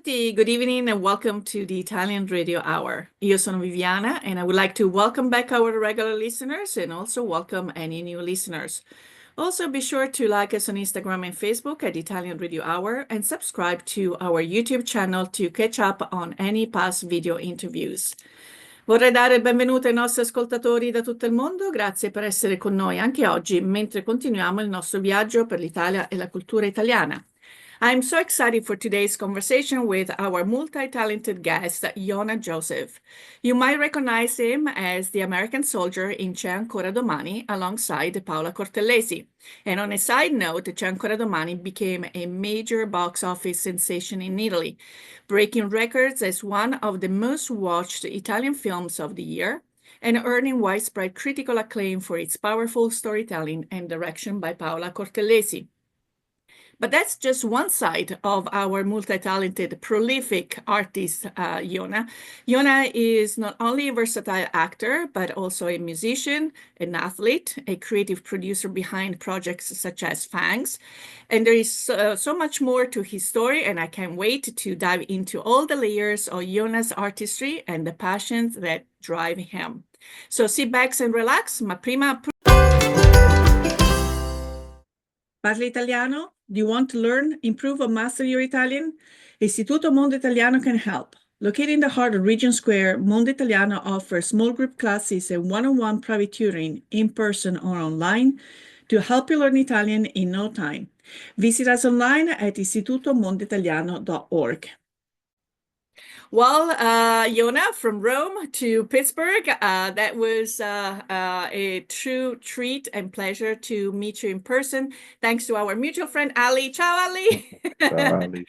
tutti, good evening and welcome to the Italian Radio Hour. Io sono Viviana and I would like to welcome back our regular listeners and also welcome any new listeners. Also, be sure to like us on Instagram and Facebook at Italian Radio Hour and subscribe to our YouTube channel to catch up on any past video interviews. Vorrei dare il benvenuto ai nostri ascoltatori da tutto il mondo, grazie per essere con noi anche oggi mentre continuiamo il nostro viaggio per l'Italia e la cultura italiana. I'm so excited for today's conversation with our multi-talented guest, Yonv Joseph. You might recognize him as the American soldier in C'è ancora domani alongside Paola Cortellesi. And on a side note, C'è ancora domani became a major box office sensation in Italy, breaking records as one of the most watched Italian films of the year and earning widespread critical acclaim for its powerful storytelling and direction by Paola Cortellesi. But that's just one side of our multi-talented, prolific artist, Yonv. Yonv is not only a versatile actor, but also a musician, an athlete, a creative producer behind projects such as Fangs. And there is so much more to his story, and I can't wait to dive into all the layers of Yonv's artistry and the passions that drive him. So sit back and relax, ma prima... Parli italiano? Do you want to learn, improve, or master your Italian? Istituto Mondo Italiano can help. Located in the heart of Regent Square, Mondo Italiano offers small group classes and one-on-one private tutoring in person or online to help you learn Italian in no time. Visit us online at istitutomondoitaliano.org. Well, Yonv, from Rome to Pittsburgh, that was a true treat and pleasure to meet you in person. Thanks to our mutual friend, Ali. Ciao, Ali. Ciao, Ali.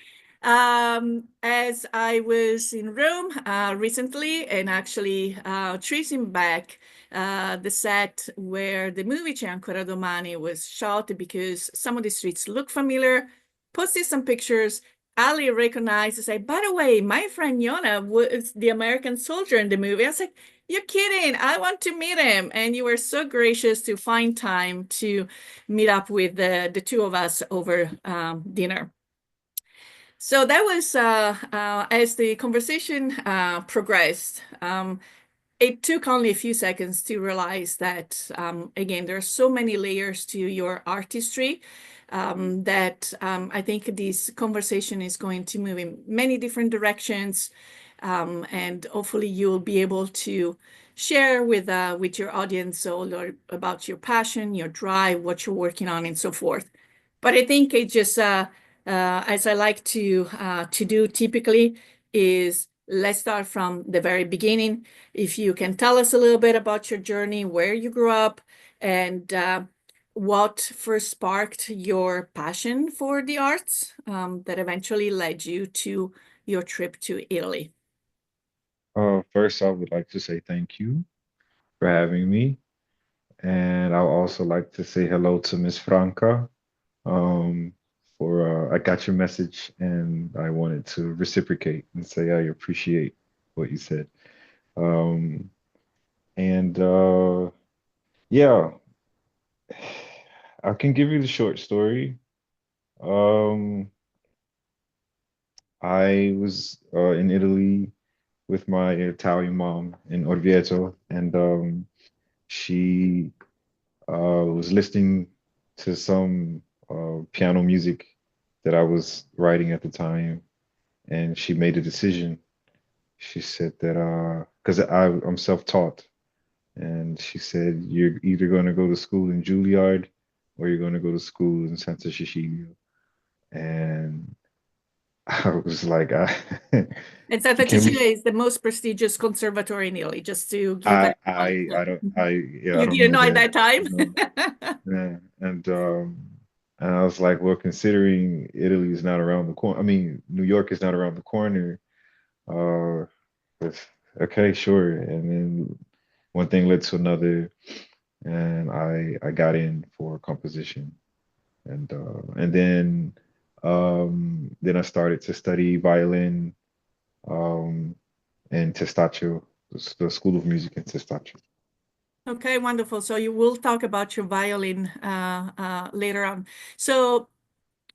As I was in Rome recently and actually tracing back the set where the movie C'è ancora domani was shot because some of the streets look familiar, posted some pictures. Ali recognized and said, by the way, my friend Yonv was the American soldier in the movie. I was like, you're kidding. I want to meet him. And you were so gracious to find time to meet up with the two of us over dinner. So that was, as the conversation progressed, it took only a few seconds to realize that, again, there are so many layers to your artistry that I think this conversation is going to move in many different directions. And hopefully you'll be able to share with your audience all about your passion, your drive, what you're working on, and so forth. But I think it just, as I like to do typically, is let's start from the very beginning. If you can tell us a little bit about your journey, where you grew up, and what first sparked your passion for the arts that eventually led you to your trip to Italy. First, I would like to say thank you for having me. And I would also like to say hello to Miss Franca. I got your message and I wanted to reciprocate and say I appreciate what you said. Um, and yeah, I can give you the short story. Um, I was in Italy with my Italian mom in Orvieto, and she was listening to some piano music that I was writing at the time, and she made a decision. She said that because I'm self-taught, and she said you're either going to go to school in Juilliard or you're going to go to school in Santa Cecilia, and I was like, And Santa can Cecilia we? is the most prestigious conservatory in Italy, just to give that. I don't yeah, I You don't didn't know know at that. that time? No. Yeah. And I was like, well, considering Italy is not around the corner, I mean, New York is not around the corner, uh, okay, sure. And then one thing led to another, and I got in for composition, and then I started to study violin, um, in Testaccio, the School of Music in Testaccio. Okay, wonderful. So you will talk about your violin later on. So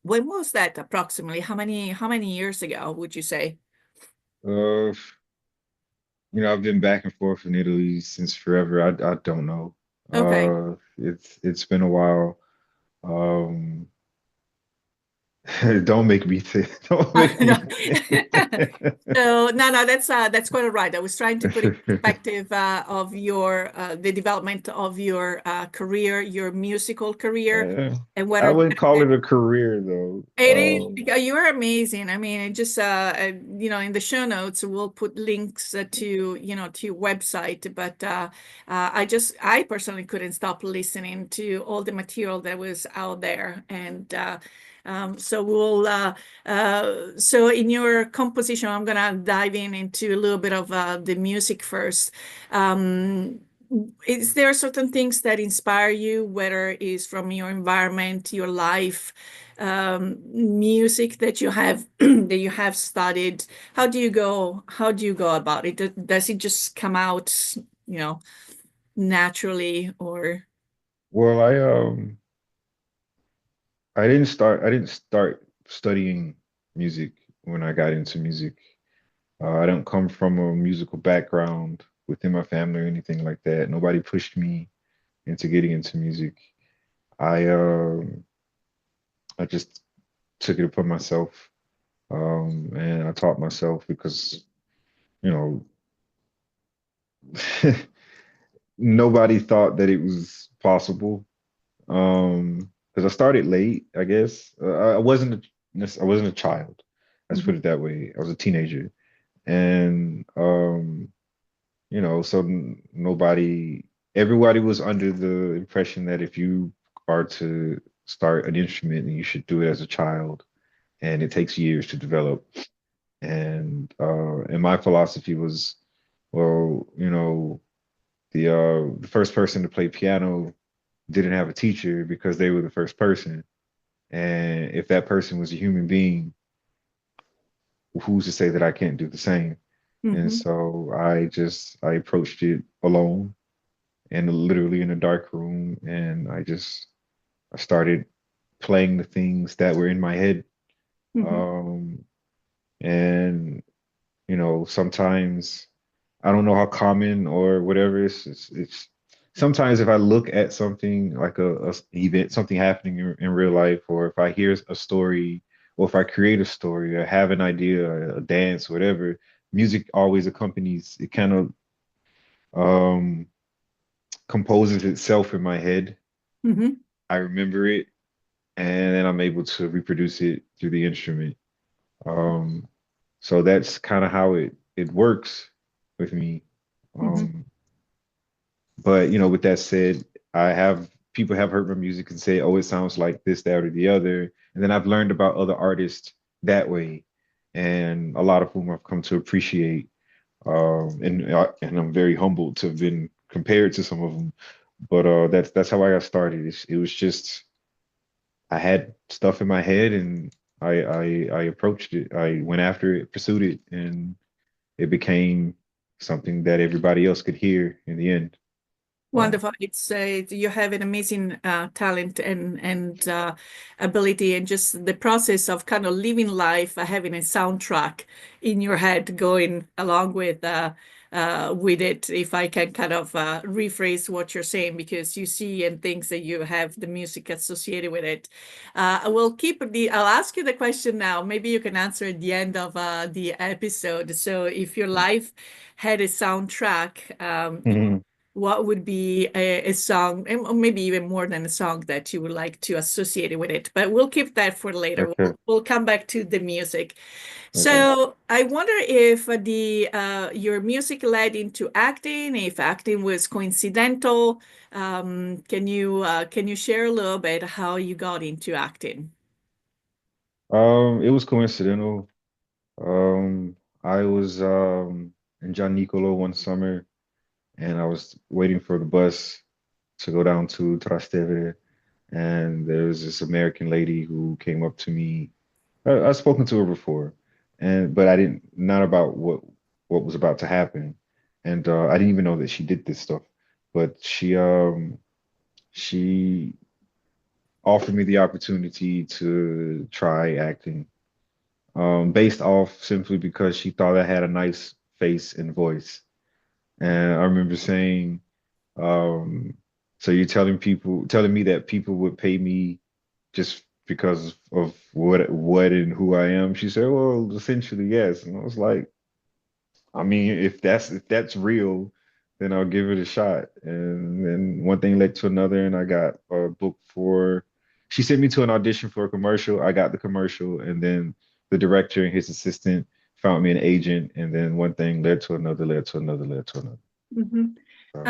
When was that approximately? How many years ago would you say? Uh, I've been back and forth in Italy since forever. I don't know. Okay. It's been a while. Um, don't make me think. Don't make No. me think. So no, that's quite all right. I was trying to put in perspective of your the development of your career, your musical career, and I whether wouldn't call it a career though. it is, you're amazing. I mean, it just in the show notes we'll put links to your website, but I personally couldn't stop listening to all the material that was out there, and so so in your composition, I'm gonna dive into a little bit of the music first. Um, is there certain things that inspire you, whether it's from your environment, your life? Music that you have that you have studied, how do you go about it? Does it just come out, you know naturally, or Well, I didn't start studying music when I got into music. I don't come from a musical background within my family or anything like that. Nobody pushed me into getting into music. I I just took it upon myself, and I taught myself because you know nobody thought that it was possible. Because I started late, I guess. I wasn't a child. Let's put Mhm, it that way. I was a teenager, and so nobody, everybody was under the impression that if you are to start an instrument, you should do it as a child, and it takes years to develop. And my philosophy was, well, the first person to play piano didn't have a teacher because they were the first person. And if that person was a human being, who's to say that I can't do the same? And mhm, so I approached it alone and literally in a dark room, and I started playing the things that were in my head. mhm, Um, and sometimes I don't know how common or whatever it's sometimes if I look at something like a event, something happening in real life, or if I hear a story, or if I create a story or have an idea, a dance, whatever, music always accompanies. It kind of um, composes itself in my head. mhm, I remember it, and then I'm able to reproduce it through the instrument. Um, so that's kind of how it works with me. mhm. Um, But with that said, I have people have heard my music and say, "Oh, it sounds like this, that, or the other." And then I've learned about other artists that way, and a lot of whom I've come to appreciate. And I'm very humbled to have been compared to some of them. But that's how I got started. It was just I had stuff in my head, and I approached it. I went after it, pursued it, and it became something that everybody else could hear in the end. Um, Wonderful. It's you have an amazing talent and ability, and just the process of kind of living life, having a soundtrack in your head going along with it. If I can kind of rephrase what you're saying, because you see and things that you have the music associated with it. I will keep the. I'll ask you the question now. Maybe you can answer at the end of the episode. So, if your life had a soundtrack, what would be a song, and maybe even more than a song that you would like to associate it with it? But we'll keep that for later. okay. We'll come back to the music. Okay. So I wonder if the your music led into acting, if acting was coincidental. Can you share a little bit how you got into acting? It was coincidental. I was in John Nicolo one summer, and I was waiting for the bus to go down to Trastevere, and there was this American lady who came up to me. I've spoken to her before, but I didn't not about what was about to happen, and I didn't even know that she did this stuff. But she offered me the opportunity to try acting, based off simply because she thought I had a nice face and voice. And I remember saying, um, so you're telling me that people would pay me just because of what and who I am? She said, well, essentially, yes. And I was like, I mean, if that's real, then I'll give it a shot. And then one thing led to another, and I got a book for. She sent me to an audition for a commercial. I got the commercial, and then the director and his assistant found me an agent, and then one thing led to another, led to another, led to another. Mhm. So,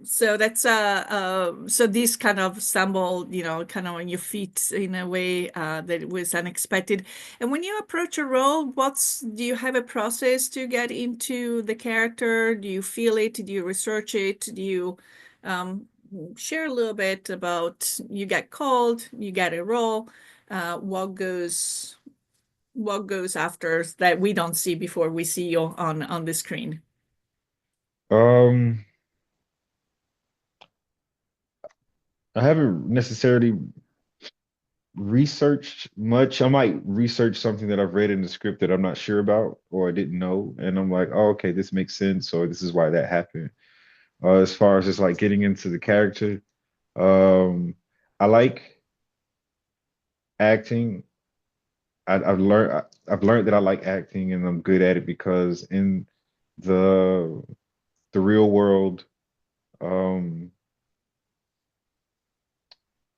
So that's so this kind of stumbled, kind of on your feet in a way that was unexpected. And when you approach a role, do you have a process to get into the character? Do you feel it? Do you research it? Do you um, share a little bit about you get called, you get a role, what goes after that we don't see before we see you on the screen? um, I haven't necessarily researched much. I might research something that I've read in the script that I'm not sure about or I didn't know, and I'm like, oh, okay, this makes sense, or this is why that happened. As far as just like getting into the character, um, I like acting. I've learned that I like acting and I'm good at it because in the the real world, um,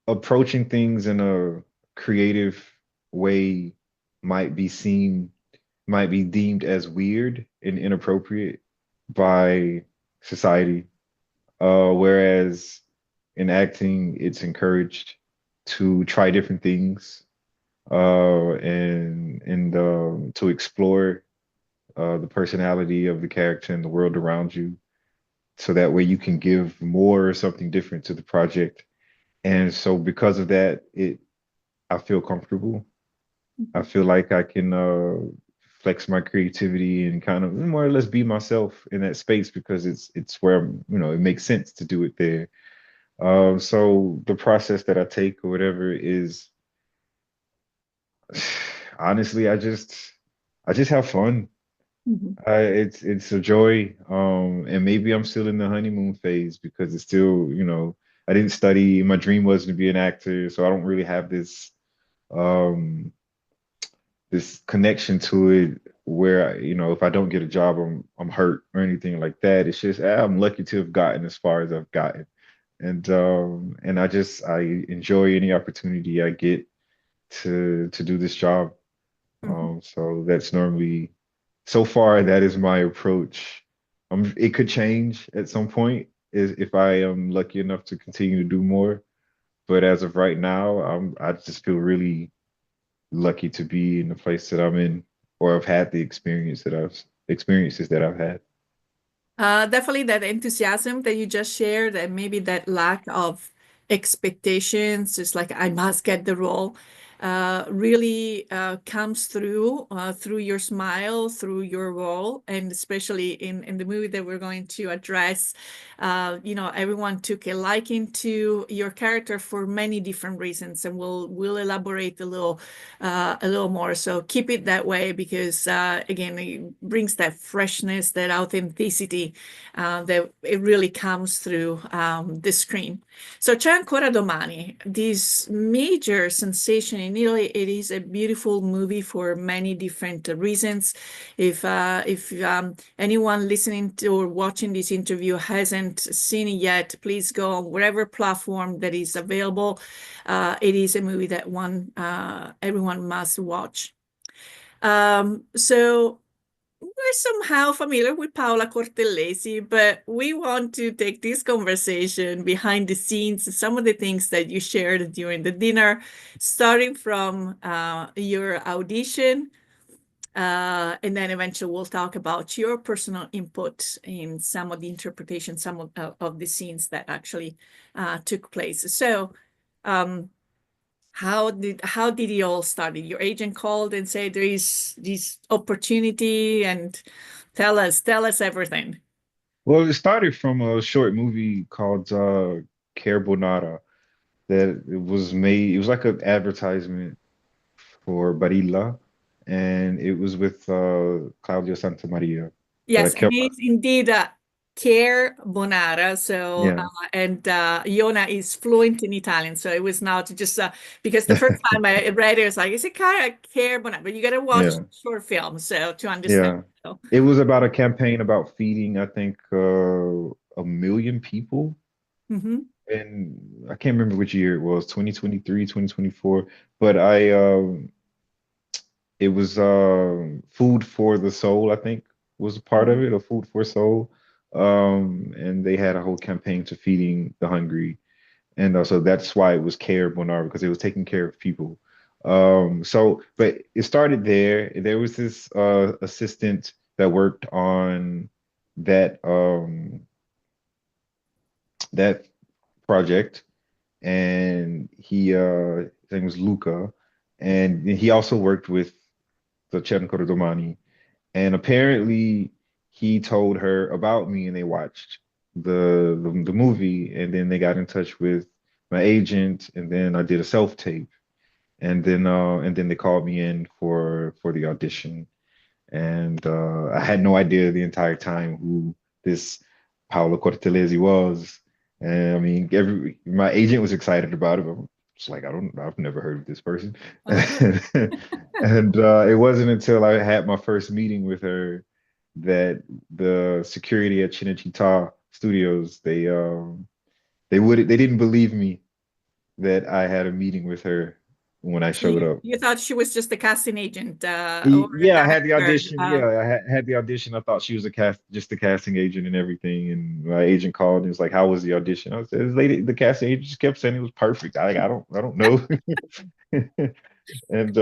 approaching things in a creative way might be seen, might be deemed as weird and inappropriate by society. Whereas in acting, it's encouraged to try different things, and to explore the personality of the character and the world around you, so that way you can give more or something different to the project. And so because of that, I feel comfortable. I feel like I can flex my creativity and kind of more or less be myself in that space because it's where it makes sense to do it there. So the process that I take or whatever is honestly, I just have fun. Mhm. It's a joy. And maybe I'm still in the honeymoon phase because it's still, I didn't study. My dream was to be an actor, so I don't really have um this connection to it where, if I don't get a job, I'm hurt or anything like that. It's just I'm lucky to have gotten as far as I've gotten. And I enjoy any opportunity I get to do this job. Mhm. So that's normally, so far, that is my approach. It could change at some point if I am lucky enough to continue to do more. But as of right now, I just feel really lucky to be in the place that I'm in, or I've had the experiences that I've had. Definitely that enthusiasm that you just shared, and maybe that lack of expectations, just like I must get the role, really comes through your smile, through your role, and especially in the movie that we're going to address. Everyone took a liking to your character for many different reasons, and we'll elaborate a little more. So keep it that way because again, it brings that freshness, that authenticity that it really comes through the screen. So c'è ancora domani. This major sensation in Italy. It is a beautiful movie for many different reasons. If anyone listening to or watching this interview hasn't seen it yet, please go on whatever platform that is available. It is a movie that everyone must watch. So we're somehow familiar with Paola Cortellesi, but we want to take this conversation behind the scenes, some of the things that you shared during the dinner, starting from your audition, and then eventually we'll talk about your personal input in some of the interpretation, some of the scenes that actually took place. So, um, how did it all start? Your agent called and said there is this opportunity, and tell us everything. Well, it started from a short movie called Carbonara. that it was made. It was like an advertisement for Barilla, and it was with Claudio Santamaria. But I Yes, and kept, it's indeed Care Bonara. So, yeah, and Iona is fluent in Italian. So it was not just because the first time I read it, was like, is it Care Bonara? But you got to watch yeah, short films so to understand. yeah. So, It was about a campaign about feeding, I think, 1 million people. mhm. And I can't remember which year it was, 2023, 2024. But it was Food for the Soul, I think, was a part of Mhm. it, or Food for Soul. And they had a whole campaign to feeding the hungry. And so that's why it was Care Bonar, because it was taking care of people. But it started there. There was this assistant that worked on that that project, and his name was Luca, and he also worked with the ancora domani. And apparently, he told her about me, and they watched the movie, and then they got in touch with my agent, and then I did a self tape, and then they called me in for the audition, and I had no idea the entire time who this Paola Cortellesi was. And I mean, every my agent was excited about it, but I'm just like, I've never heard of this person. Oh. And it wasn't until I had my first meeting with her that the security at Cinecittà Studios, they didn't believe me that I had a meeting with her when I So showed up. you thought she was just a casting agent or a Yeah, I had the director. audition. Yeah, I had the audition. I thought she was just the casting agent and everything. And my agent called and was like, "How was the audition?" I said, "This lady, the casting agent just kept saying it was perfect." I don't know. And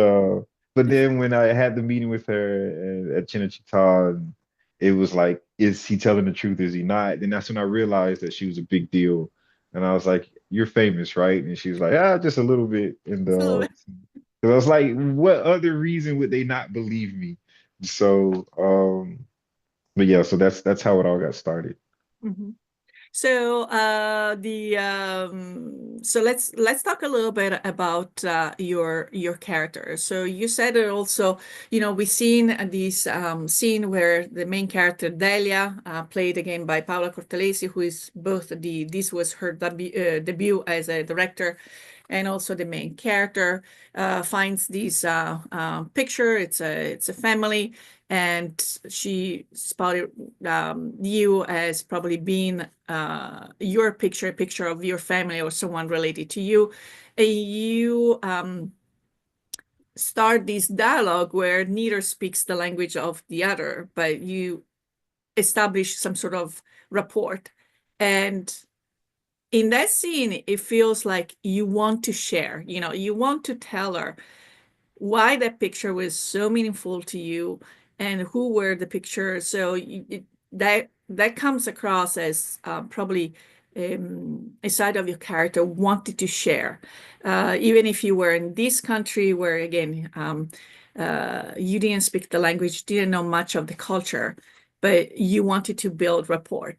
but then when I had the meeting with her at Cinecittà, it was like, is he telling the truth? Is he not? Then that's when I realized that she was a big deal. And I was like, "You're famous, right?" And she was like, "Ah, just a little bit." And because I was like, what other reason would they not believe me? So, but yeah, so that's how it all got started. Mhm. So the so let's talk a little bit about your character. So you said it also, we've seen this scene where the main character Delia, played again by Paola Cortellesi, who is both this was her debut as a director, and also the main character finds this picture. It's a family, and she spotted you as probably being your picture, a picture of your family or someone related to you. And you start this dialogue where neither speaks the language of the other, but you establish some sort of rapport. And in that scene, it feels like you want to share, you want to tell her why that picture was so meaningful to you and who were the pictures. So that comes across as probably a side of your character wanted to share, even if you were in this country where again you didn't speak the language, didn't know much of the culture, but you wanted to build rapport.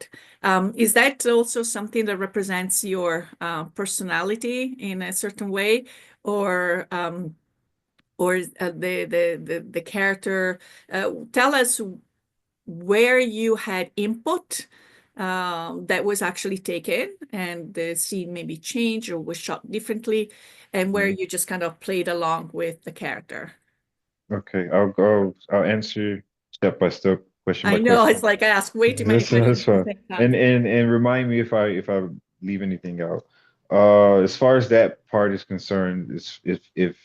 Is that also something that represents your personality in a certain way, or the character? Tell us where you had input that was actually taken and the scene maybe changed or was shot differently, and where Mhm. you just kind of played along with the character. Okay, I'll go. I'll answer step by step, question by I know it's question. like I ask way too many That's questions at fine. the same time. And remind me if I leave anything out. As far as that part is concerned, if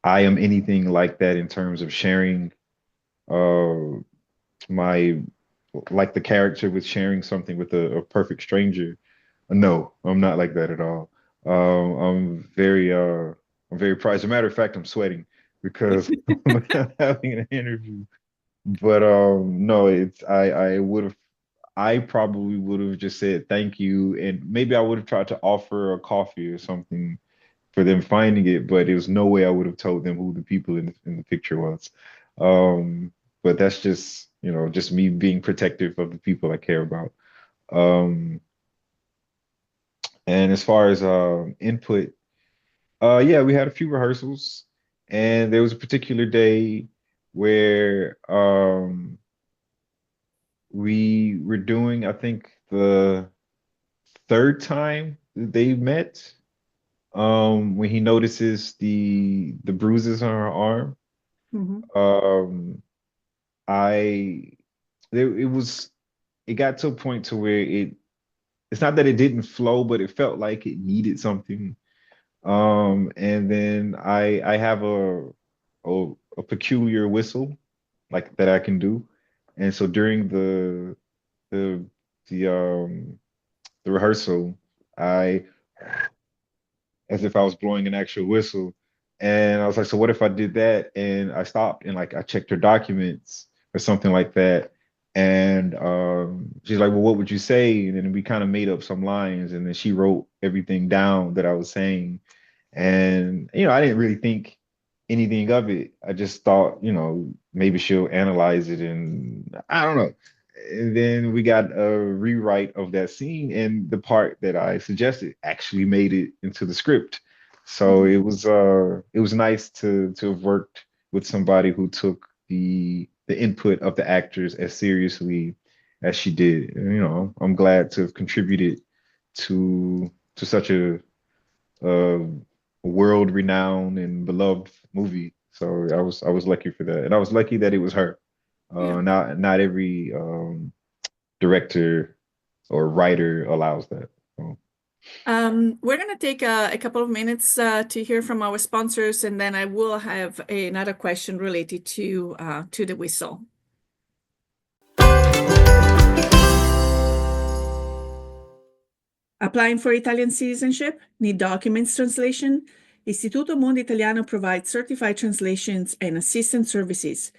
I am anything like that in terms of sharing uh my like the character with sharing something with a perfect stranger. No, I'm not like that at all. I'm very proud. As a matter of fact, I'm sweating because I'm having an interview. But no, I would have I probably would have just said thank you, and maybe I would have tried to offer a coffee or something for them finding it, but there was no way I would have told them who the people in the picture was. Um, but that's just, just me being protective of the people I care about. Um, And as far as input, yeah, we had a few rehearsals, and there was a particular day where we were doing, I think, the third time that they met. When he notices the bruises on her arm. Mhm. Um, I it was it got to a point to where it's not that it didn't flow, but it felt like it needed something. And then I have a peculiar whistle like that I can do. And so during the the the rehearsal, I as if I was blowing an actual whistle. And I was like, so what if I did that? And I stopped and like I checked her documents or something like that. And she's like, well, what would you say? And then we kind of made up some lines, and then she wrote everything down that I was saying. And, I didn't really think anything of it. I just thought, maybe she'll analyze it, and I don't know. And then we got a rewrite of that scene, and the part that I suggested actually made it into the script. So Mhm. it was nice to have worked with somebody who took the input of the actors as seriously as she did. And, I'm glad to have contributed to such a world renowned and beloved movie. So I was lucky for that, and I was lucky that it was her. Yeah. Not every director or writer allows that. So, We're going to take a couple of minutes to hear from our sponsors, and then I will have another question related to the whistle. Applying for Italian citizenship? Need documents translation? Istituto Mondo Italiano provides certified translations and assistance services.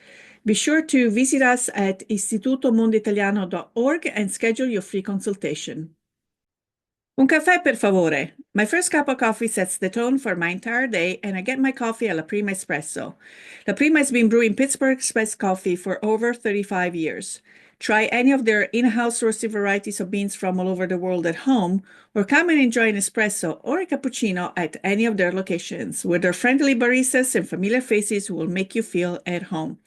Be sure to visit us at istitutomondoitaliano.org and schedule your free consultation. Un caffè, per favore. My first cup of coffee sets the tone for my entire day, and I get my coffee at La Prima Espresso. La Prima has been brewing Pittsburgh's best coffee for over 35 years. Try any of their in-house roasted varieties of beans from all over the world at home, or come and enjoy an espresso or a cappuccino at any of their locations, where their friendly baristas and familiar faces will make you feel at home.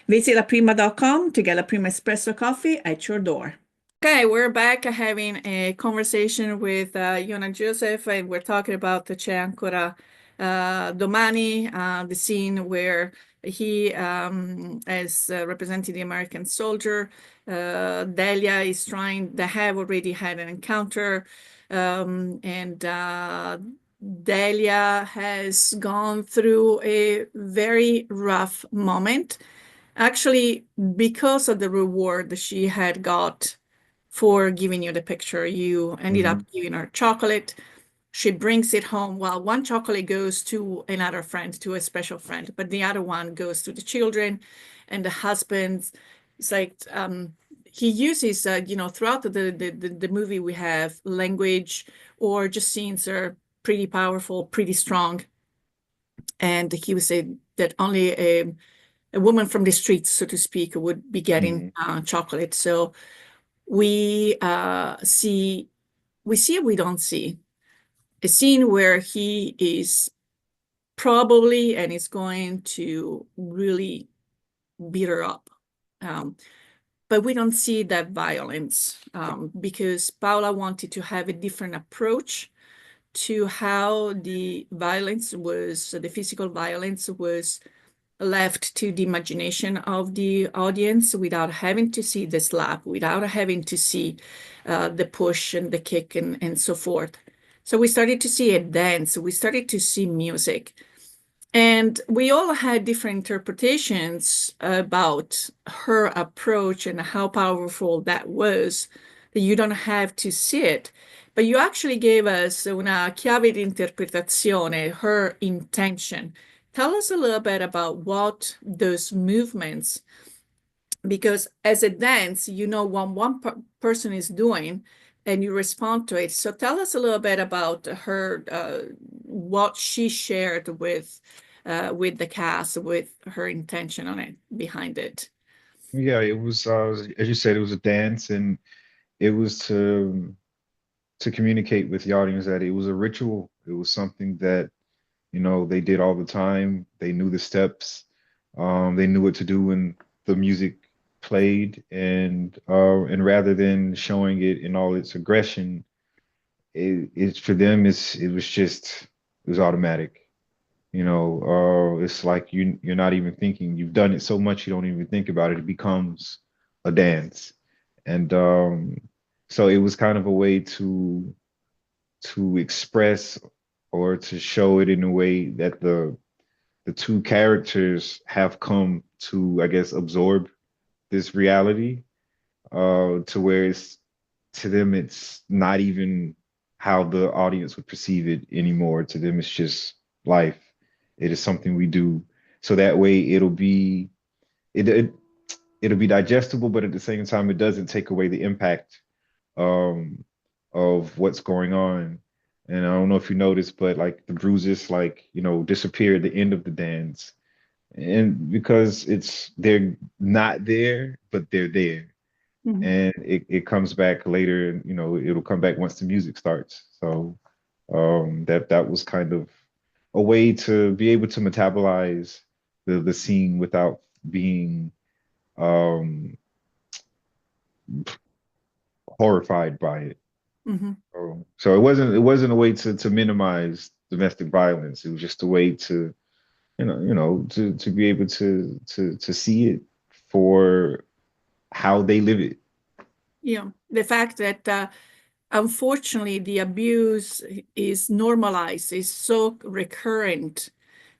Visit laprima.com to get La Prima Espresso coffee at your door. Okay, we're back having a conversation with Yonv Joseph, and we're talking about the C'è ancora domani, the scene where he is representing the American soldier. Delia is trying, they have already had an encounter, and Delia has gone through a very rough moment. Actually, because of the reward she had got for giving you the picture. You ended up mhm. giving her chocolate. She brings it home. Well, one chocolate goes to another friend, to a special friend, but the other one goes to the children and the husband. It's like he uses, throughout the movie, we have language or just scenes are pretty powerful, pretty strong. And he would say that only a woman from the streets, so to speak, would be getting Mhm. chocolate. So we see we don't see a scene where he is probably and is going to really beat her up. Um, but we don't see that violence because Paola wanted to have a different approach to how the physical violence was left to the imagination of the audience without having to see the slap, without having to see the push and the kick and so forth. So we started to see a dance, we started to see music. And we all had different interpretations about her approach and how powerful that was, that you don't have to see it. But you actually gave us una chiave di interpretazione, her intention. Tell us a little bit about what those movements, because as a dance, you know what one person is doing and you respond to it. So tell us a little bit about her, what she shared with the cast, with her intention on it, behind it. Yeah, it was as you said, it was a dance, and it was to communicate with the audience that it was a ritual. It was something that, you know, they did all the time. They knew the steps. They knew what to do when the music played, and rather than showing it in all its aggression, it's for them. It was just it was automatic. You know, it's like you're not even thinking. You've done it so much you don't even think about it. It becomes a dance, and so it was kind of a way to express or to show it in a way that the two characters have come to, I guess, absorb this reality, to where it's to them it's not even how the audience would perceive it anymore. To them, it's just life. It is something we do. So that way it, it it'll be digestible, but at the same time, it doesn't take away the impact um of what's going on. And I don't know if you noticed, but like the bruises, like, you know, disappear at the end of the dance. And because they're not there, but they're there. Mhm. And it comes back later, and you know, it'll come back once the music starts. So that was kind of a way to be able to metabolize the scene without being um horrified by it. Mhm. So it wasn't a way to minimize domestic violence. It was just a way to, to be able to see it for how they live it. Yeah, the fact that unfortunately the abuse is normalized, is so recurrent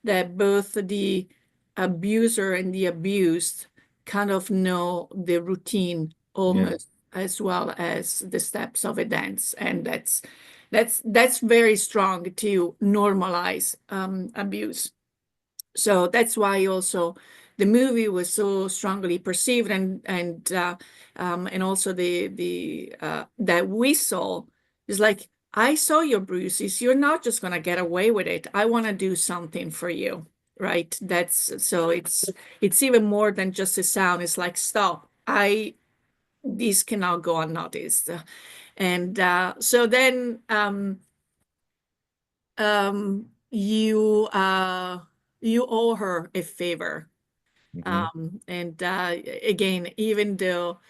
that both the abuser and the abused kind of know the routine Yeah. almost as well as the steps of a dance, and that's very strong to normalize abuse. So that's why also the movie was so strongly perceived, and also the that we saw is like, I saw your bruises. You're not just gonna get away with it. I want to do something for you, right? That's so it's even more than just a sound. It's like, stop. I These cannot go unnoticed. And so then you owe her a favor. Hmm. And again, even though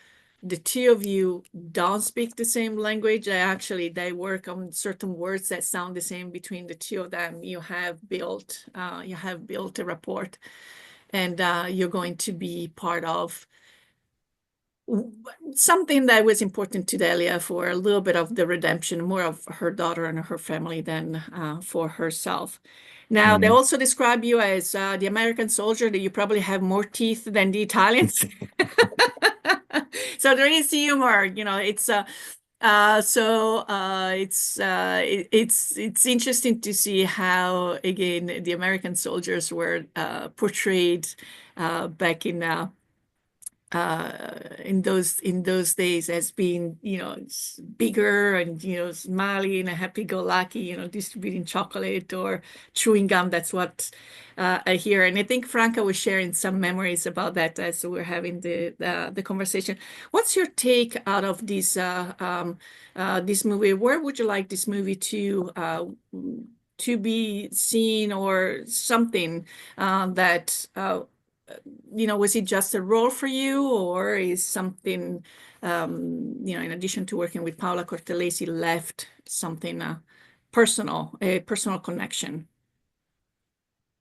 the two of you don't speak the same language, they work on certain words that sound the same between the two of them. You have built a rapport, and you're going to be part of something that was important to Delia for a little bit of the redemption, more of her daughter and her family than for herself. Now, they Hmm. also describe you as the American soldier, that you probably have more teeth than the Italians. So there is humor, it's interesting to see how, again, the American soldiers were portrayed back in those days as being, bigger and, smiley and happy-go-lucky, distributing chocolate or chewing gum. That's what I hear. And I think Franca was sharing some memories about that as we were having the conversation. What's your take out of this movie? Where would you like this movie to be seen, or something that was it just a role for you, or is something, in addition to working with Paola Cortellesi, left something a personal connection?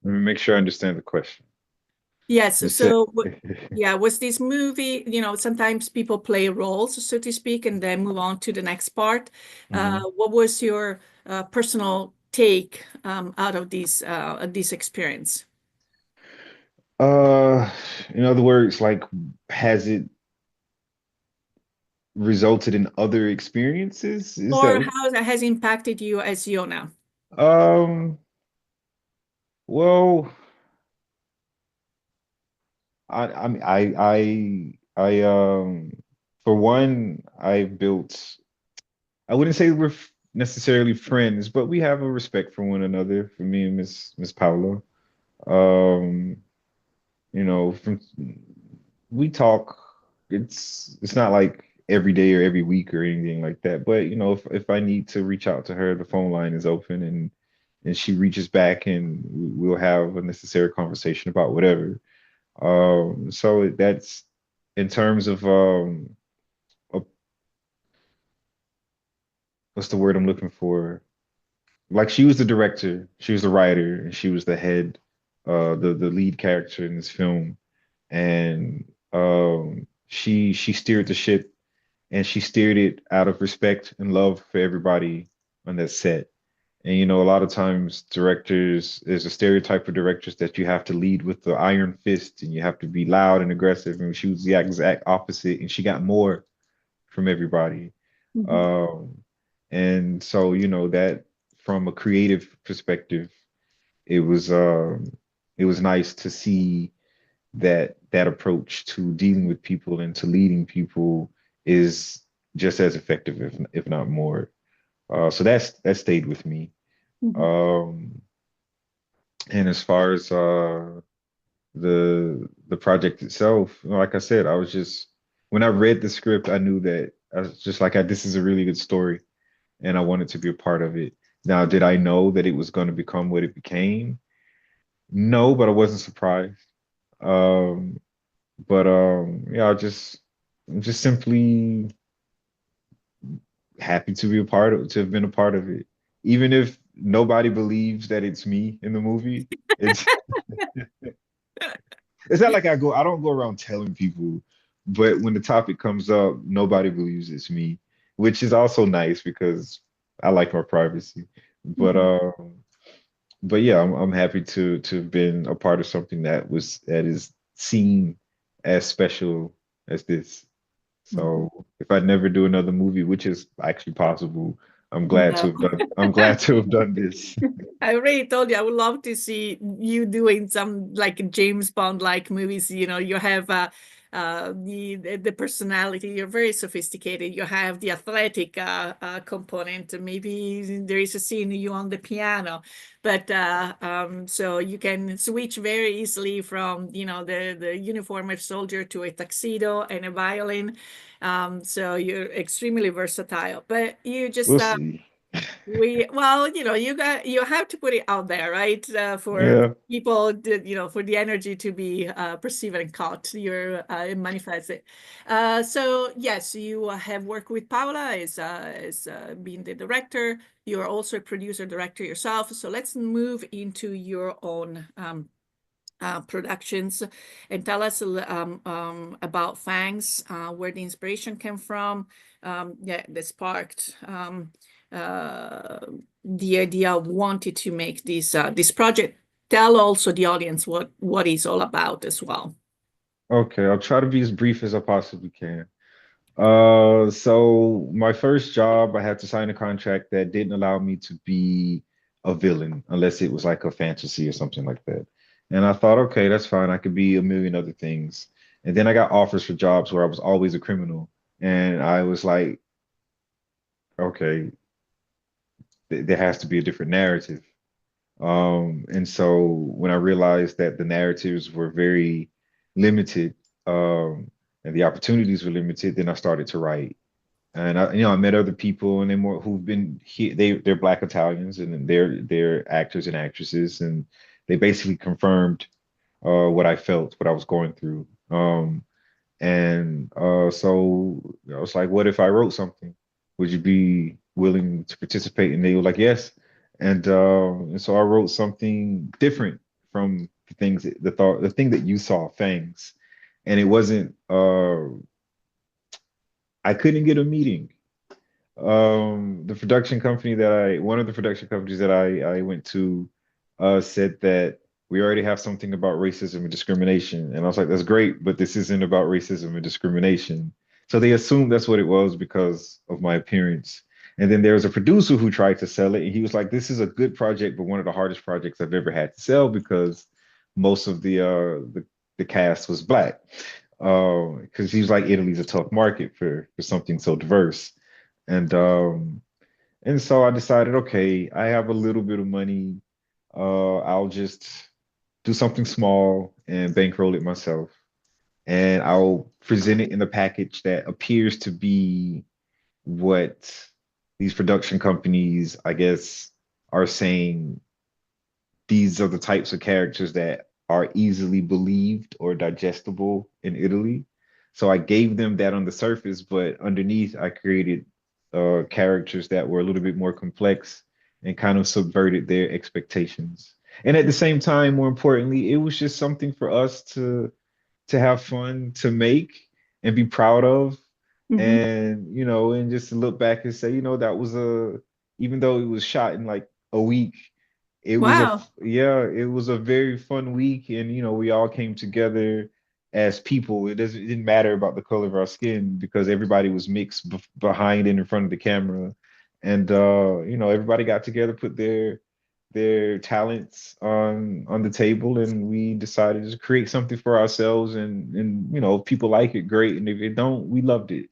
Let me make sure I understand the question. You Yes. said, Yeah, was this movie, sometimes people play roles, so to speak, and then move on to the next part. Mhm. What was your personal take out of this experience? uh, in other words, like, has it resulted in other experiences? Is Or that, how that has impacted you as Yona? um, well, I mean, for one, I wouldn't say we're necessarily friends, but we have a respect for one another, for me and Miss Paula. Um, you know, from we talk. It's not like every day or every week or anything like that. But you know, if I need to reach out to her, the phone line is open and she reaches back and we'll have a necessary conversation about whatever. So that's in terms of what's the word I'm looking for? Like she was the director, she was the writer, and she was the head, the lead character in this film. And she steered the ship and she steered it out of respect and love for everybody on that set. And you know, a lot of times directors, there's a stereotype for directors that you have to lead with the iron fist and you have to be loud and aggressive. And she was the exact opposite, and she got more from everybody. Mhm. Um, and so, you know, that from a creative perspective, it was it was nice to see that approach to dealing with people and to leading people is just as effective, if not more. So that stayed with me. Mhm. Um, and as far as the project itself, like I said, I was just when I read the script, I knew that I was just like, this is a really good story, and I wanted to be a part of it. Now, did I know that it was going to become what it became? No, but I wasn't surprised. Um, but yeah, I'm just simply happy to be a part of to have been a part of it. Even if nobody believes that it's me in the movie, it's it's not like I don't go around telling people, but when the topic comes up, nobody believes it's me, which is also nice because I like my privacy. But Mhm. but yeah, I'm happy to have been a part of something that is seen as special as this. Mhm. So if I never do another movie, which is actually possible, No. I'm glad to have done this. I already told you I would love to see you doing some like James Bond like movies. You know, you have the personality. You're very sophisticated. You have the athletic component. Maybe there is a scene you on the piano, but so you can switch very easily from the uniform of soldier to a tuxedo and a violin. So you're extremely versatile. But you just We'll see. well, you have to put it out there, right? For Yeah. people, for the energy to be perceived and caught, it manifests it. So yes, you have worked with Paola as being the director. You're also a producer director yourself. So let's move into your own productions and tell us about Fangs, where the inspiration came from, yeah, that sparked uh, the idea of wanting to make this project. Tell also the audience what it's all about as well. Okay, I'll try to be as brief as I possibly can. So my first job, I had to sign a contract that didn't allow me to be a villain unless it was like a fantasy or something like that. And I thought, okay, that's fine. I could be a million other things. And then I got offers for jobs where I was always a criminal. And I was like, okay, there has to be a different narrative. And so when I realized that the narratives were very limited, and the opportunities were limited, then I started to write. And I met other people, and they more who've been here. They're Black Italians, and they're actors and actresses, and they basically confirmed what I felt, what I was going through. And so I was like, what if I wrote something? Would you be willing to participate? And they were like, yes. And so I wrote something different from the thing that you saw, Fangs. And it wasn't I couldn't get a meeting. The production company one of the production companies that I went to said that we already have something about racism and discrimination. And I was like, that's great, but this isn't about racism and discrimination. So they assumed that's what it was because of my appearance. And then there was a producer who tried to sell it, and he was like, this is a good project, but one of the hardest projects I've ever had to sell because most of the cast was black. Because he was like, Italy's a tough market for something so diverse. And and so I decided, okay, I have a little bit of money. I'll just do something small and bankroll it myself. and I'll present it in a package that appears to be what these production companies, I guess, are saying these are the types of characters that are easily believed or digestible in Italy. So I gave them that on the surface, but underneath I created characters that were a little bit more complex and kind of subverted their expectations. And at the same time, more importantly, it was just something for us to have fun, to make and be proud of. Hmm. And, and just to look back and say, that was even though it was shot in like a week, Wow. yeah, it was a very fun week. And, we all came together as people. It didn't matter about the color of our skin because everybody was mixed behind and in front of the camera. And, everybody got together, put their talents on the table, and we decided to create something for ourselves. And if people like it, great, and if they don't, we loved it.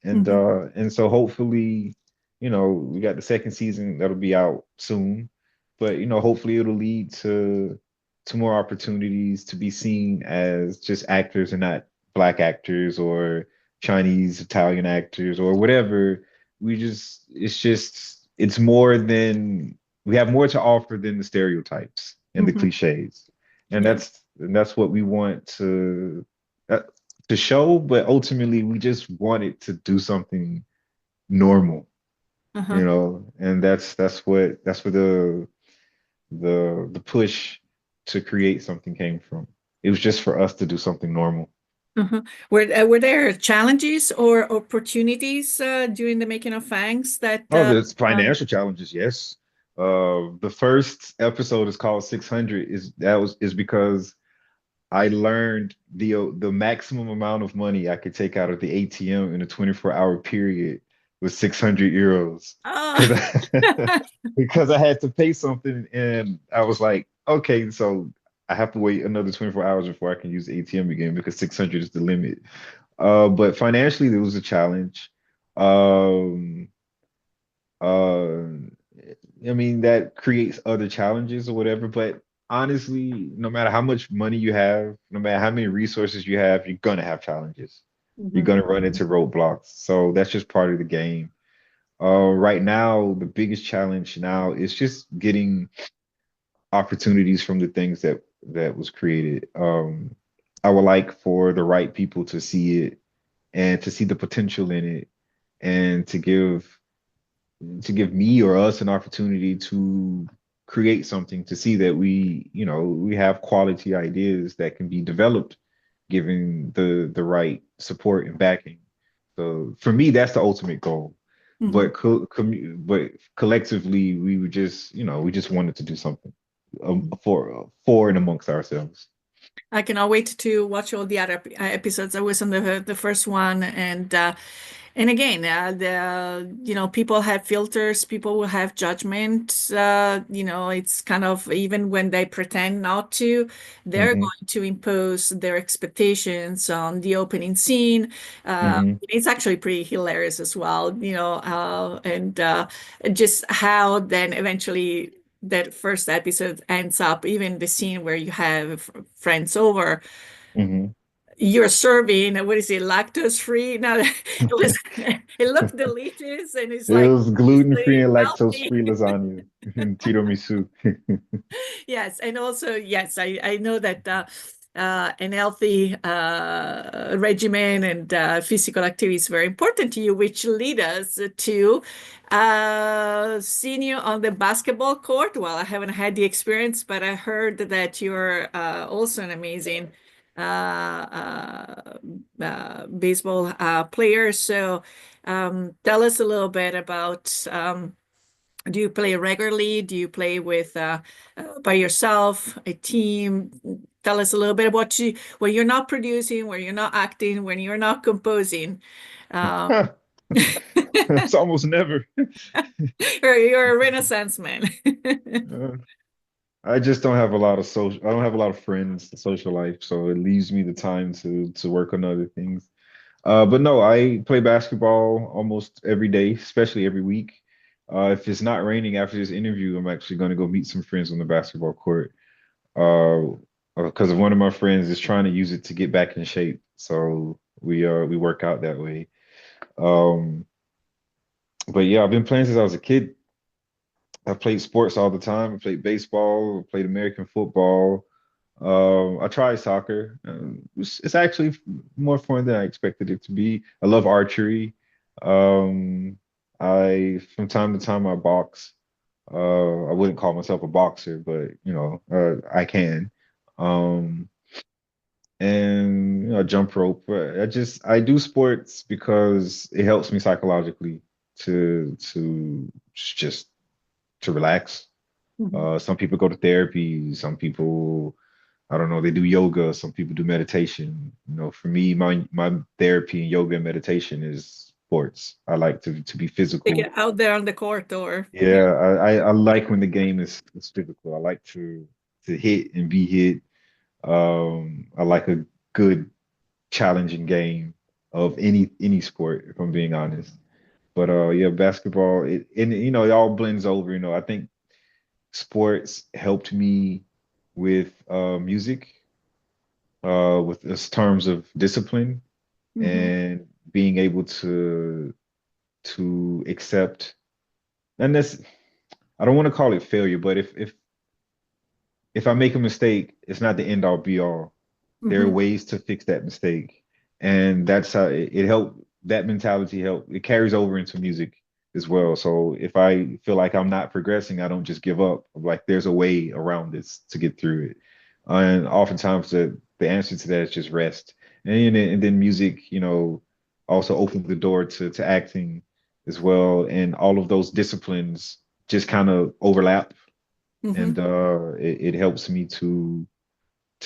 Hmm. And so hopefully, we got the second season that'll be out soon, but hopefully it'll lead to more opportunities to be seen as just actors and not black actors or Chinese Italian actors or whatever. It's more than we have more to offer than the stereotypes and the Hmm. cliches. And Yeah. that's what we want uh, to show, but ultimately we just wanted to do something normal, Uh-huh. and that's where the push to create something came from. It was just for us to do something normal. Uh-huh. Were there challenges or opportunities during the making of Fangs that Oh, there's financial challenges, yes. The first episode is called 600 is because I learned the maximum amount of money I could take out of the ATM in a 24-hour period was 600 euros oh. because because I had to pay something, and I was like, okay, so I have to wait another 24 hours before I can use the ATM again because 600 is the limit. But financially, there was a challenge. Um, uh, I mean, that creates other challenges or whatever, but honestly, no matter how much money you have, no matter how many resources you have, you're gonna have challenges. You're Mhm. gonna run into roadblocks. So that's just part of the game. Right now, the biggest challenge now is just getting opportunities from the things that was created. I would like for the right people to see it and to see the potential in it and to give me or us an opportunity to create something to see that we have quality ideas that can be developed given the right support and backing. So for me, that's the ultimate goal. Mhm. But collectively, we just wanted to do something for and amongst ourselves. I cannot wait to watch all the other episodes. I was on the first one, and again, people have filters, people will have judgment. It's kind of even when they pretend not to, they're Hmm. going to impose their expectations on the opening scene. Hmm. It's actually pretty hilarious as well, and just how then eventually that first episode ends up, even the scene where you have friends over, Hmm. you're serving, what is it, lactose free? No, it looked delicious and it's It like was gluten-free obviously and healthy. lactose-free lasagna, tiramisu. Yes, and also yes, I know that an healthy regimen and physical activity is very important to you, which lead us to seeing you on the basketball court. Well, I haven't had the experience, but I heard that you're also an amazing baseball player. So tell us a little bit about. Do you play regularly? Do you play with by yourself, a team? Tell us a little bit about you when you're not producing, when you're not acting, when you're not composing. Um, It's almost never. you're a Renaissance man. Uh, I just don't have a lot of social. I don't have a lot of friends, social life, so it leaves me the time to work on other things. But no, I play basketball almost every day, especially every week. If it's not raining after this interview, I'm actually going to go meet some friends on the basketball court. Because one of my friends is trying to use it to get back in shape. so we work out that way. Um, but yeah, I've been playing since I was a kid. I played sports all the time. I played baseball, I played American football. I tried soccer. It's actually more fun than I expected it to be. I love archery. Um, from time to time I box. I wouldn't call myself a boxer, but I can. Um, and jump rope. I do sports because it helps me psychologically to just to relax. Mhm. Some people go to therapy. Some people, I don't know, they do yoga. Some people do meditation. For me, my therapy and yoga and meditation is sports. I like to be Take physical. it out there on the court, or yeah. Yeah, I like when the game is physical. I like to hit and be hit. I like a good challenging game of any sport, if I'm being honest. But yeah, basketball, it all blends over. I think sports helped me with music, with this terms of discipline Hmm. and being able to accept, and this I don't want to call it failure, but if I make a mistake, it's not the end all be all. There are Hmm. ways to fix that mistake, and that's how it helped. That mentality helped. It carries over into music as well. So if I feel like I'm not progressing, I don't just give up. Like there's a way around this to get through it. And oftentimes the answer to that is just rest. And then music, also opens the door to acting as well. And all of those disciplines just kind of overlap, Hmm. and it helps me to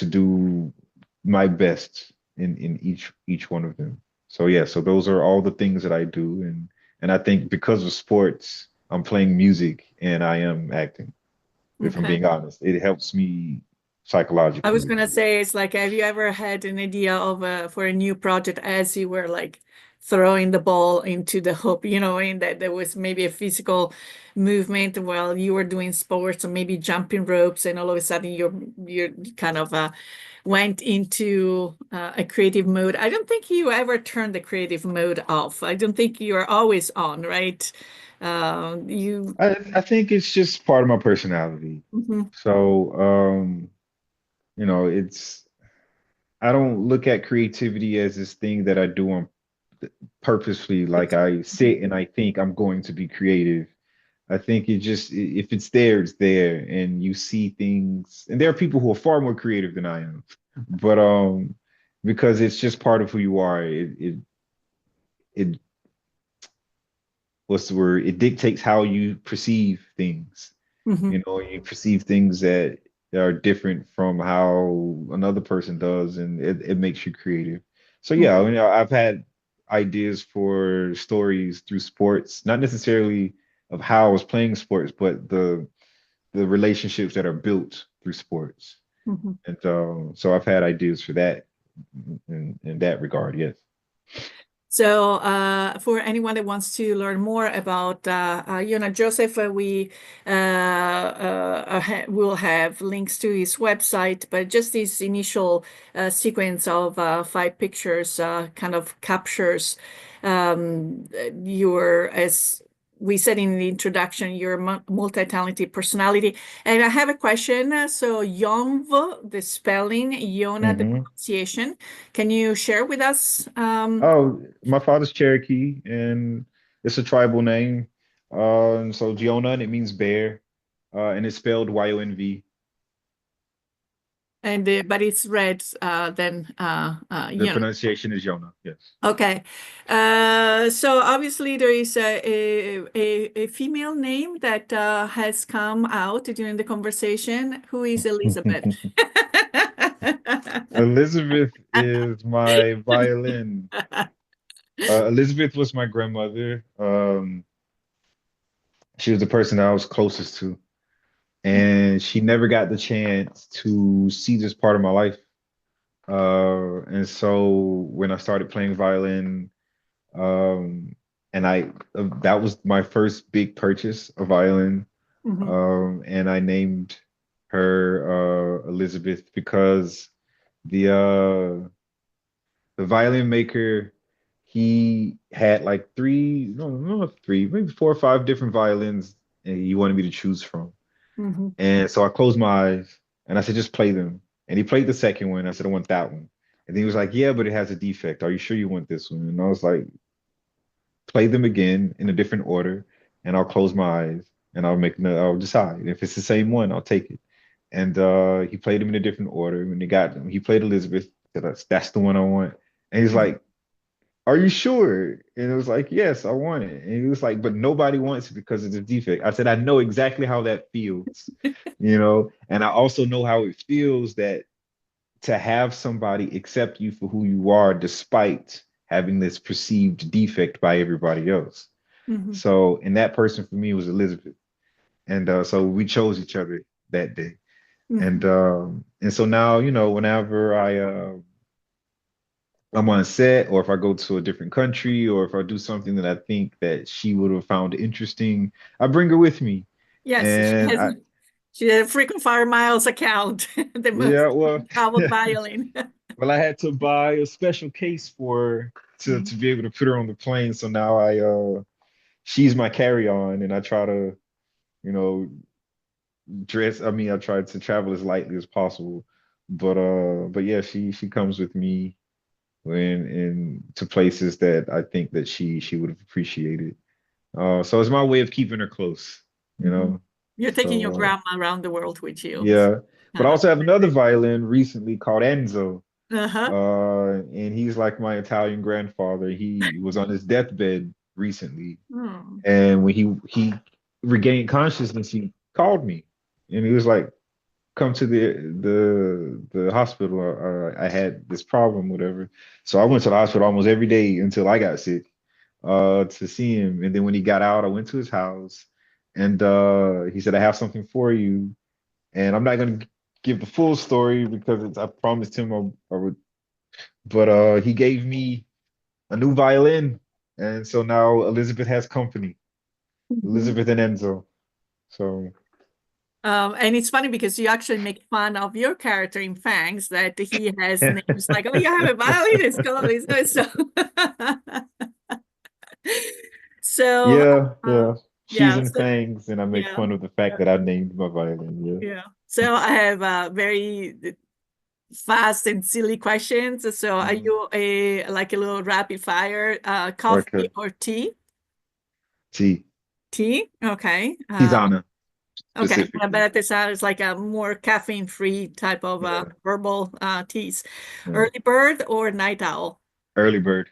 do my best in each one of them. So yeah, so those are all the things that I do, and I think because of sports, I'm playing music and I am acting. If I'm Okay. being honest, it helps me I was psychologically. gonna say, it's like, have you ever had an idea of for a new project as you were like throwing the ball into the hoop, and that there was maybe a physical movement while you were doing sports or maybe jumping ropes, and all of a sudden you're kind of went into a creative mode. I don't think you ever turn the creative mode off. I don't think you're always on, right? You. I think it's just part of my personality. Mhm. So it's I don't look at creativity as this thing that I do on purposefully, like I sit and I think I'm going to be creative. I think if it's there, it's there, and you see things. And there are people who are far more creative than I am, but because it's just part of who you are. It what's the word? It dictates how you perceive things. Mhm. You perceive things that are different from how another person does, and it makes you creative. So yeah, I've had ideas for stories through sports, not necessarily of how I was playing sports, but the relationships that are built through sports. Mhm. And so I've had ideas for that in that regard, yes. So, for anyone that wants to learn more about Joseph, we will have links to his website, but just this initial sequence of five pictures kind of captures your, as we said in the introduction, your multi-talented personality. And I have a question. So, Yonv, the spelling, Yona, the Hmm. pronunciation. Can you share with us? Oh, my father's Cherokee, and it's a tribal name. So Giona, and it means bear, and it's spelled Yonv. And but it's red then The pronunciation is Yona, yes. okay. So obviously there is a female name that has come out during the conversation. Who is Elizabeth? Elizabeth is my violin. Elizabeth was my grandmother. She was the person that I was closest to, and she never got the chance to see this part of my life. And so when I started playing violin, um, and that was my first big purchase, a violin. Mhm. And I named her Elizabeth because the the violin maker, he had like three, no, not three, maybe four or five different violins and he wanted me to choose from. Hmm. And so I closed my eyes and I said, just play them. And he played the second one. I said, I want that one. And then he was like, yeah, but it has a defect. Are you sure you want this one? And I was like, play them again in a different order, and I'll close my eyes and I'll decide. If it's the same one, I'll take it. And he played them in a different order. When he got them, he played Elizabeth. Said, that's the one I want. And he's like, are you sure? And it was like, yes, I want it. And he was like, but nobody wants it because of the defect. I said, I know exactly how that feels, and I also know how it feels that to have somebody accept you for who you are despite having this perceived defect by everybody else. Hmm. So, and that person for me was Elizabeth. And so we chose each other that day. Hmm. And so now, whenever I'm on set or if I go to a different country or if I do something that I think that she would have found interesting, I bring her with me. Yes, And she has a frequent flyer miles account, the most yeah, well, traveled violin. well, I had to buy a special case for her to Mhm. be able to put her on the plane. So now she's my carry-on and I try to, you know, I try to travel as lightly as possible. But yeah, she comes with me in to places that I think that she would have appreciated. So it's my way of keeping her close, you Mhm. know. You're taking your So grandma around the world with you. yeah. But I Kind of. also have another violin recently called Enzo. Uh-huh. And he's like my Italian grandfather. He was on his deathbed recently, Hmm. and when he regained consciousness, he called me, and he was like, "Come to the hospital. I had this problem, whatever." So I went to the hospital almost every day until I got sick, to see him. And then when he got out, I went to his house, and he said, "I have something for you." And I'm not gonna give the full story because I promised him I would, but he gave me a new violin, and so now Elizabeth has company. Mhm. Elizabeth and Enzo. So And it's funny because you actually make fun of your character in Fangs that he has names like, oh, you have a violin, it's called, it's so. So, yeah, uh, yeah. She's yeah, in Fangs, and I make yeah, fun of the fact that I named my violin. Yeah. yeah. So I have very fast and silly questions. So are Mhm. you a like a little rapid fire, Okay. coffee or tea? Tea. Tea, okay. Tisana Okay, yeah, specifically. but that sounds like a more caffeine-free type of Yeah. herbal teas. Yeah. Early bird or night owl? Early bird.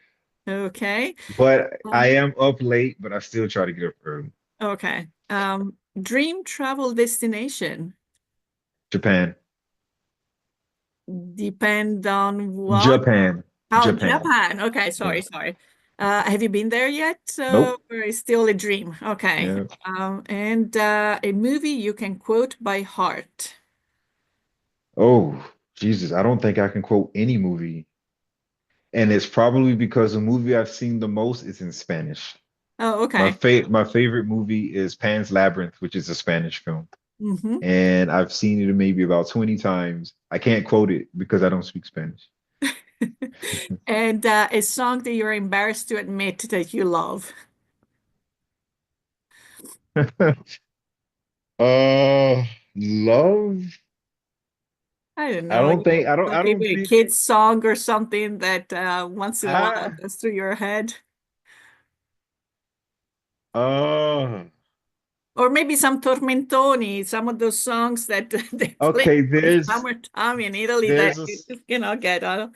Okay. But I Um, am up late, but I still try to get up early. okay. Dream travel destination. Japan. Depend on what? Japan. Oh, Japan. Japan. Okay, Yeah. sorry. Have you been there yet? Nope. Or is still a dream? Okay. Yeah. And a movie you can quote by heart. Oh, Jesus. I don't think I can quote any movie. And it's probably because the movie I've seen the most is in Spanish. Oh, My okay. fa my favorite movie is Pan's Labyrinth, which is a Spanish film. Hmm. And I've seen it maybe about 20 times. I can't quote it because I don't speak Spanish. And a song that you're embarrassed to admit that you love. Love? I don't I know, don't think I like don't maybe a think kid's song or something that once in a while I goes through your head. uh Or maybe some tormentoni, some of those songs that they play okay, in the summertime in Italy that there's a you just cannot get out of.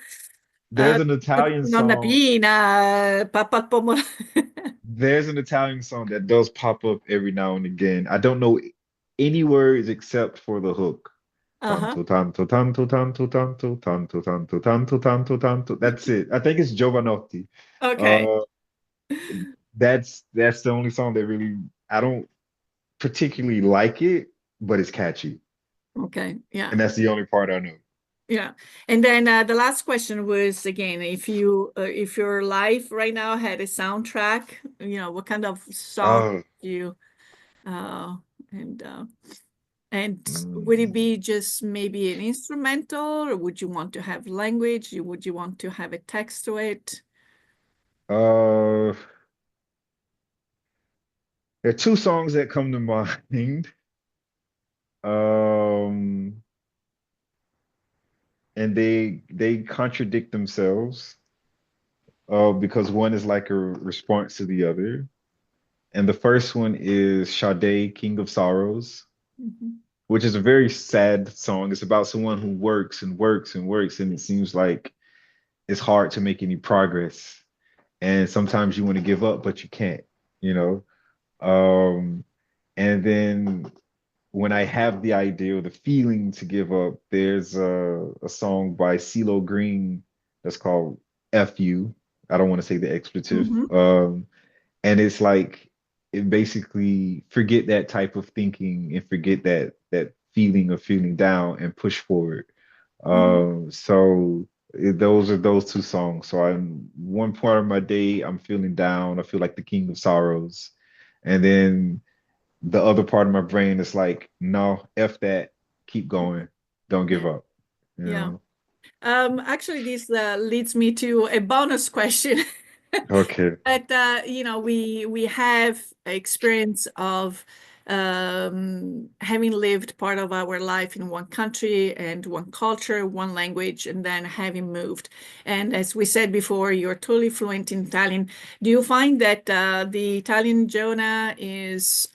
there's an Italian Nonna song. Pina, Papa al Pomodoro. There's an Italian song that does pop up every now and again. I don't know any words except for the hook. Uh-huh. Tanto tanto tanto tanto tanto tanto tanto tanto tanto tanto. That's it. I think it's Giovanotti. Okay. Uh, that's the only song that really I don't particularly like it, but it's catchy, Okay. Yeah. and that's the only part I know. Yeah. And then the last question was again, if your life right now had a soundtrack, what kind of song Oh, you uh and And would it Mm. be just maybe an instrumental, or would you want to have language? Would you want to have a text to it? Uh, there are two songs that come to mind. Um, and they contradict themselves. Because one is like a response to the other. And the first one is Sade, King of Sorrows, Mhm. which is a very sad song. It's about someone who works and works and works, and it seems like it's hard to make any progress. And sometimes you want to give up, but you can't, you know? Um, and then when I have the idea or the feeling to give up, there's a song by CeeLo Green that's called F You. I don't want to say the expletive. Mhm. And it's like it basically forget that type of thinking and forget that feeling of feeling down and push forward. Mhm. Those are those two songs. So I'm one part of my day, I'm feeling down. I feel like the king of sorrows. And then the other part of my brain is like, no, F that, keep going, don't give Yeah. up, you Yeah. know? Actually, this leads me to a bonus question. Okay. But we have experience of having lived part of our life in one country and one culture, one language, and then having moved. And as we said before, you're totally fluent in Italian. Do you find that the Italian Jonah is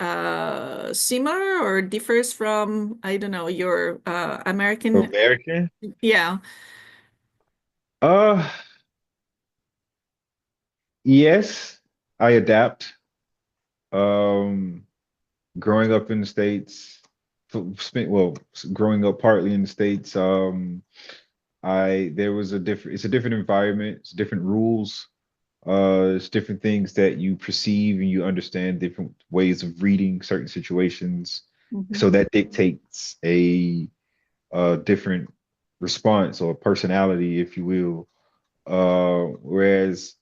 similar or differs from, I don't know, your American? American? Yeah. Uh, yes, I adapt. Um, Growing up in the States, growing up partly in the States, I there was a different it's a different environment, it's different rules, it's different things that you perceive and you understand different ways of reading certain situations. Mhm. So that dictates a different response or personality, if you will. Whereas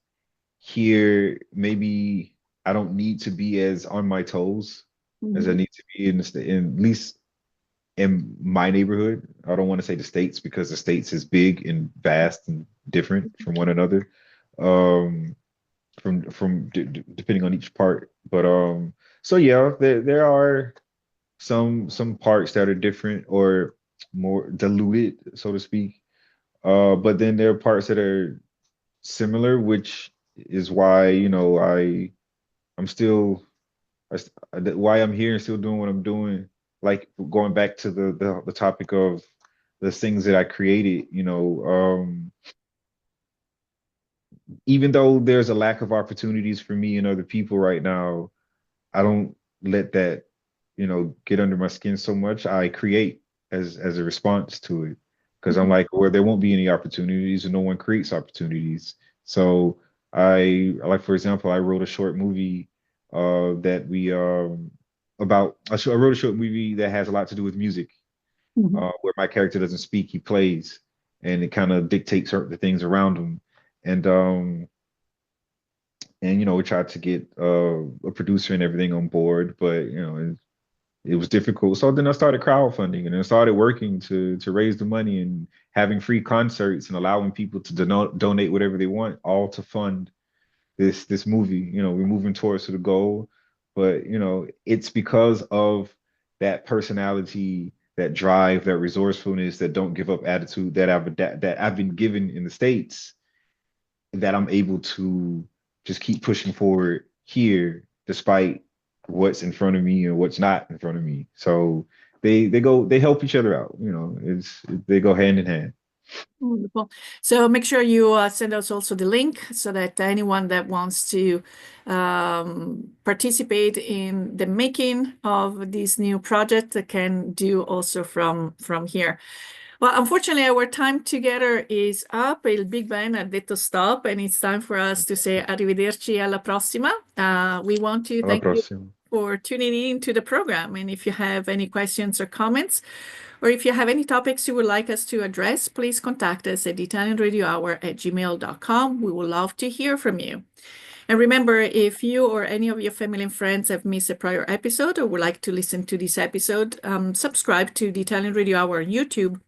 here, maybe I don't need to be as on my toes as I Mhm. need to be in at least in my neighborhood. I don't want to say the states because the states is big and vast and different from one another. Um, depending on each part, but so yeah, there are some parts that are different or more diluted, so to speak. But then there are parts that are similar, which is why, I'm still why I'm here and still doing what I'm doing. Like going back to the topic of the things that I created, even though there's a lack of opportunities for me and other people right now, I don't let that, get under my skin so much. I create as a response to it because I'm Mhm. like, well, there won't be any opportunities and no one creates opportunities. So like, for example, I wrote a short movie that we about I wrote a short movie that has a lot to do with music, Mhm. where my character doesn't speak, he plays, and it kind of dictates certain things around him. And we tried to get a producer and everything on board, but it was difficult. So then I started crowdfunding and I started working to raise the money and having free concerts and allowing people to donate whatever they want, all to fund this movie. We're moving towards the goal, but it's because of that personality, that drive, that resourcefulness, that don't give up attitude that I've been given in the States, that I'm able to just keep pushing forward here despite what's in front of me and what's not in front of me. So they help each other out. They go hand in hand. Wonderful. So make sure you send us also the link so that anyone that wants to participate in the making of this new project can do also from here. Well, unfortunately, our time together is up. Il Big Ben ha detto stop, and it's time for us to say arrivederci alla prossima. We want to Alla thank you prossima. for tuning in to the program. And if you have any questions or comments, or if you have any topics you would like us to address, please contact us at italianradiohour@gmail.com. We would love to hear from you. And remember, if you or any of your family and friends have missed a prior episode or would like to listen to this episode, subscribe to the Italian Radio Hour on YouTube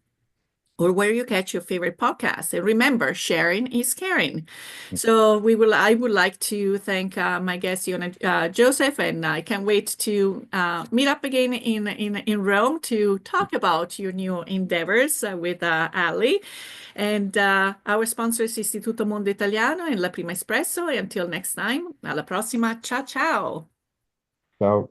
or where you catch your favorite podcast. And remember, sharing is caring. So I would like to thank my guest, Yonv Joseph, and I can't wait to meet up again in Rome to talk about your new endeavors with Ali. And our sponsor is Istituto Mondo Italiano and La Prima Espresso. And until next time, alla prossima. Ciao, ciao. So